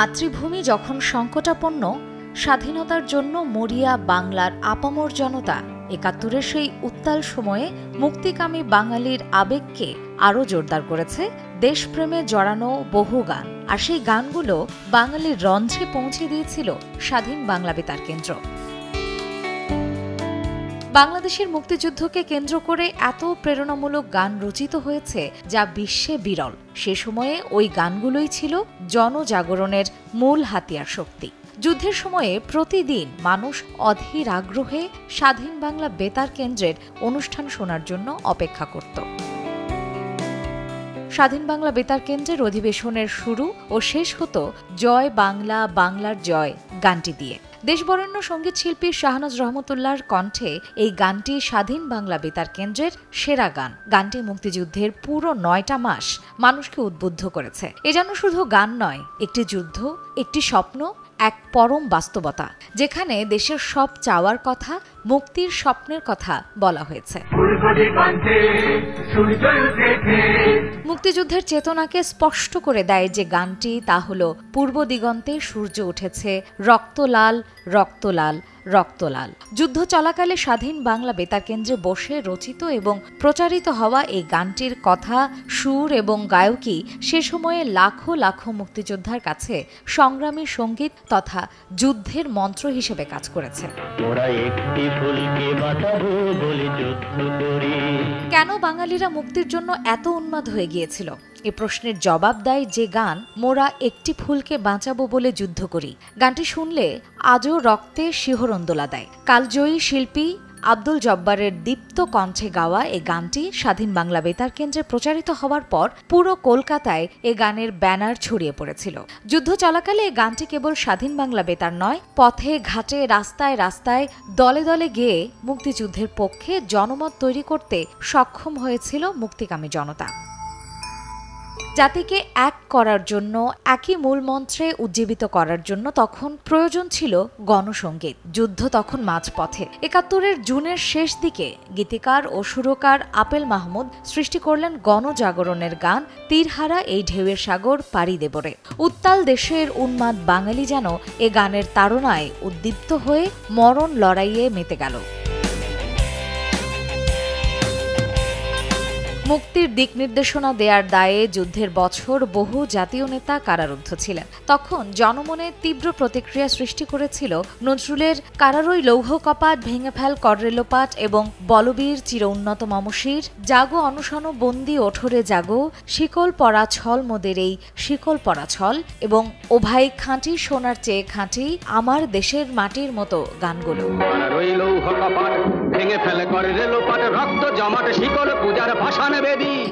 মাতৃভূমি যখন সংকটাপন্ন, স্বাধীনতার জন্য মরিয়া বাংলার আপামর জনতা, ৭১-এর সেই উত্তাল সময়ে মুক্তিকামী বাঙালির আবেগকে আরও জোরদার করেছে দেশপ্রেমে জড়ানো বহু গান। আর সেই গানগুলো বাঙালির রন্ধ্রে পৌঁছে দিয়েছিল স্বাধীন বাংলা বেতার কেন্দ্র। বাংলাদেশের মুক্তিযুদ্ধকে কেন্দ্র করে এত প্রেরণামূলক গান রচিত হয়েছে যা বিশ্বে বিরল। সে সময়ে ওই গানগুলোই ছিল জনজাগরণের মূল হাতিয়ার শক্তি। যুদ্ধের সময়ে প্রতিদিন মানুষ অধীর আগ্রহে স্বাধীন বাংলা বেতার কেন্দ্রের অনুষ্ঠান শোনার জন্য অপেক্ষা করত। স্বাধীন বাংলা বেতার কেন্দ্রের অধিবেশনের শুরু ও শেষ হতো জয় বাংলা বাংলার জয় গানটি দিয়ে। দেশবরেণ্য সঙ্গীত শিল্পী শাহনাজ রহমতুল্লাহর কণ্ঠে এই গানটি স্বাধীন বাংলা বেতার কেন্দ্রের সেরা গান। গানটি মুক্তিযুদ্ধের পুরো ৯টা মাস মানুষকে উদ্বুদ্ধ করেছে। এ যেন শুধু গান নয়, একটি যুদ্ধ, একটি স্বপ্ন, এক পরম বাস্তবতা, যেখানে দেশের সব চাওয়ার কথা, মুক্তির স্বপ্নের কথা বলা হয়েছে। মুক্তিযুদ্ধের চেতনাকে স্পষ্ট করে দেয় যে গানটি, তা হল পূর্ব দিগন্তে সূর্য উঠেছে রক্তলাল রক্তলাল রক্তলাল। যুদ্ধ চলাকালে স্বাধীন বাংলা বেতার কেন্দ্রে বসে রচিত এবং প্রচারিত হওয়া এই গানটির কথা, সুর এবং গায়কী সে সময়ে লাখো লাখো মুক্তিযোদ্ধার কাছে সংগ্রামী সঙ্গীত তথা যুদ্ধের মন্ত্র হিসেবে কাজ করেছে। কেন বাঙালিরা মুক্তির জন্য এত উন্মাদ হয়ে গিয়েছিল? এ প্রশ্নের জবাব দেয় যে গান মোরা একটি ফুলকে বাঁচাবো বলে যুদ্ধ করি। গানটি শুনলে আজও রক্তে শিহরণ দোলা দেয়। কালজয়ী শিল্পী আব্দুল জব্বারের দীপ্ত কণ্ঠে গাওয়া এই গানটি স্বাধীন বাংলা বেতার কেন্দ্রে প্রচারিত হওয়ার পর পুরো কলকাতায় এ গানের ব্যানার ছড়িয়ে পড়েছিল। যুদ্ধ চলাকালে এই গানটি কেবল স্বাধীন বাংলা বেতার নয়, পথে ঘাটে রাস্তায় রাস্তায় দলে দলে গেয়ে মুক্তিযুদ্ধের পক্ষে জনমত তৈরি করতে সক্ষম হয়েছিল মুক্তিকামী জনতা। জাতিকে এক করার জন্য, একই মূল মন্ত্রে উজ্জীবিত করার জন্য তখন প্রয়োজন ছিল গণসঙ্গীত। যুদ্ধ তখন মাঝপথে। ৭১-এর জুনের শেষ দিকে গীতিকার ও সুরকার আপেল মাহমুদ সৃষ্টি করলেন গণজাগরণের গান তীরহারা এই ঢেউয়ের সাগর পাড়ি দেবরে। উত্তাল দেশের উন্মাদ বাঙালি যেন এ গানের তাড়নায় উদ্দীপ্ত হয়ে মরণ লড়াইয়ে মেতে গেল। মুক্তির দিক নির্দেশনা দেয়ার দায়ে যুদ্ধের বছর বহু জাতীয় নেতা কারারুদ্ধ ছিলেন। তখন জনমনে তীব্র প্রতিক্রিয়া সৃষ্টি করেছিল নজরুলের কারারই লৌহ কপাট ভেঙে ফেল কররেলোপাট এবং বলবীর চির উন্নত মমশির জাগো অনশন বন্দি ওঠরে জাগো শিকল পরা ছল মোদের এই শিকল পরা ছল এবং ও ভাই খাঁটি সোনার চেয়ে খাঁটি আমার দেশের মাটির মতো গানগুলো।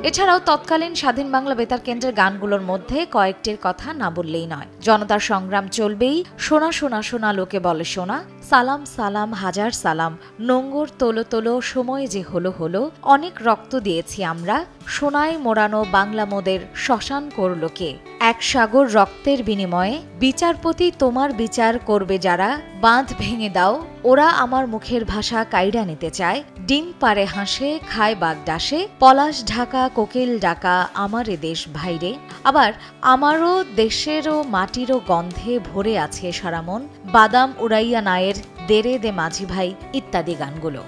এছাড়াও তৎকালীন স্বাধীন বাংলা বেতার কেন্দ্রের গানগুলোর মধ্যে কয়েকটির কথা না বললেই নয়। জনতার সংগ্রাম চলবেই, সোনা সোনা সোনা লোকে বলে সোনা, সালাম সালাম হাজার সালাম, নোঙ্গর তোলো তোলো সময় যে হলো হলো, অনেক রক্ত দিয়েছি আমরা, সোনায় মোড়ানো বাংলা মোদের শ্মশান করলো কে, এক সাগর রক্তের বিনিময়ে বিচারপতি তোমার বিচার করবে যারা, বাঁধ ভেঙে দাও ওরা আমার মুখের ভাষা কাইড়া নিতে চায়, ডিম পারে হাসে খায় বাগ ডাসে, পলাশ ঢাকা কোকিল ডাকা আমার এ দেশ ভাইরে। আবার আমারও দেশেরও মাটিরও গন্ধে ভরে আছে সারা মন, বাদাম উড়াইয়া নায়ের দেরে দে মাঝি ভাই ইত্যাদি গানগুলো।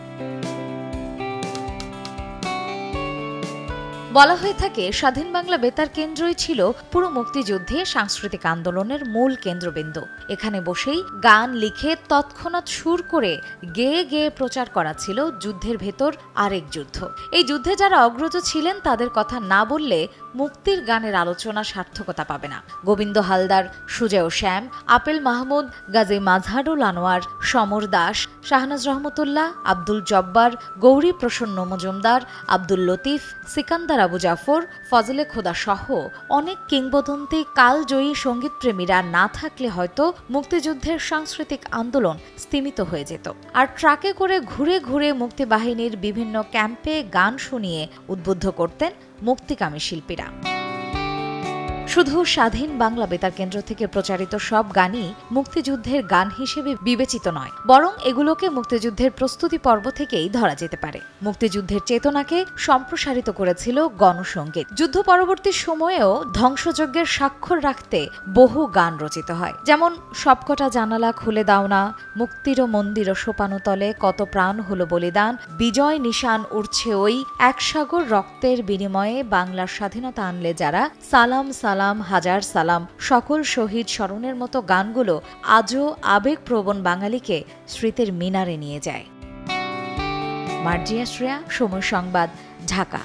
বলা হয়ে থাকে স্বাধীন বাংলা বেতার কেন্দ্রই ছিল পুরো মুক্তিযুদ্ধে সাংস্কৃতিক আন্দোলনের মূল কেন্দ্রবিন্দু। এখানে বসেই গান লিখে তৎক্ষণাৎ সুর করে গেয়ে গেয়ে প্রচার করা ছিল যুদ্ধের ভেতর আরেক যুদ্ধ। এই যুদ্ধে যারা অগ্রজ ছিলেন তাদের কথা না বললে মুক্তির গানের আলোচনা সার্থকতা পাবে না। গোবিন্দ হালদার, সুজেয় শ্যাম, আপেল মাহমুদ, গাজী মাজহারুল আনোয়ার, সমর দাস, শাহনাজ রহমতুল্লাহ, আব্দুল জব্বার, গৌরী প্রসন্ন মজুমদার, আব্দুল লতিফ, সিকান্দার আবু জাফর, ফজলে খোদা সহ অনেক কিংবদন্তি কালজয়ী সঙ্গীতপ্রেমীরা না থাকলে হয়তো মুক্তিযুদ্ধের সাংস্কৃতিক আন্দোলন স্তিমিত হয়ে যেত। আর ট্রাকে করে ঘুরে ঘুরে মুক্তিবাহিনীর বিভিন্ন ক্যাম্পে গান শুনিয়ে উদ্বুদ্ধ করতেন মুক্তিকামী শিল্পীরা। শুধু স্বাধীন বাংলা বেতার কেন্দ্র থেকে প্রচারিত সব গানই মুক্তিযুদ্ধের গান হিসেবে বিবেচিত নয়, বরং এগুলোকে মুক্তিযুদ্ধের প্রস্তুতি পর্ব থেকেই ধরা যেতে পারে। মুক্তিযুদ্ধের চেতনাকে সম্প্রসারিত করেছিল গণসংগীত। যুদ্ধ পরবর্তী সময়েও ধ্বংসযজ্ঞের স্বাক্ষর রাখতে বহু গান রচিত হয়, যেমন সবকটা জানালা খুলে দাও না, মুক্তির মন্দির সোপানতলে কত প্রাণ হলো বলিদান, বিজয় নিশান উড়ছে ওই, এক সাগর রক্তের বিনিময়ে বাংলার স্বাধীনতা আনলে যারা, সালাম সালাম হাজার সালাম, সকল শহীদ স্মরণের মতো গানগুলো আজও আবেগপ্রবণ বাঙালিকে স্মৃতির মিনারে নিয়ে যায়। মার্জিয়া শ্রেয়া, সময় সংবাদ, ঢাকা।